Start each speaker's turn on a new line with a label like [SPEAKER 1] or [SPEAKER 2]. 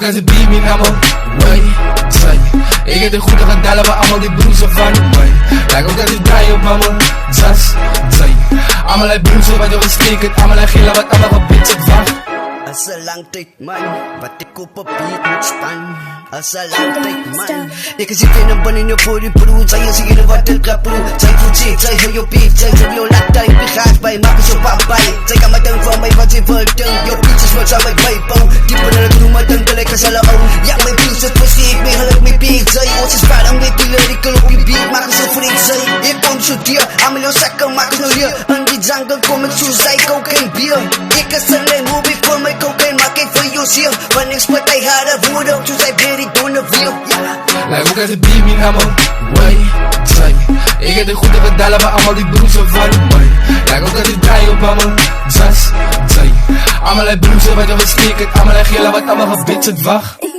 [SPEAKER 1] ook als een baby naar me, way, zij. Ik heb de goede gedalen, maar allemaal die broezen van mij. Lijkt ook als die draai op mama, zas, zij. Allemaal die broezen wat je gestekend, allemaal die gele wat allemaal gebitst wacht.
[SPEAKER 2] Asa lang tijd man, wat ik op papier moet span. Asa lang tijd man. Ik zie het in een voor die broer, zij is hier wat het kapoe. Zij voelt zich, zij wil je beef, zij wil je laat ik begaat bij, maak eens op papai. Zij kan met een van mij wat ze wil doen. Je pietjes wat zou ik bijbouw. Dieper naar het noem met een gelijk als alle oud. Ja, mijn broers, het was ik, mijn geluk, mijn beat. Zij ons is vader met die lyrical op je beat, maak eens op vriend. Zij, ik kom zo dier, aan mijn zakken, maak eens nou hier. In die jungle kom ik zo, zij kook geen bier. Ik is alleen, hoe ik voor mij cocaine, maak ik voor jou ziel. Wanneer ik spot hij harde woede, toen zij weer die doen de wiel.
[SPEAKER 1] Lijkt ook als een baby naar me, way, zij. Ik heb de goede gedalen, maar allemaal die broezen van mij. Lijkt ook als die draai op mama, zas, zij. Allemaal die broezen wat je gestekend, allemaal die gele wat allemaal gebitst wacht.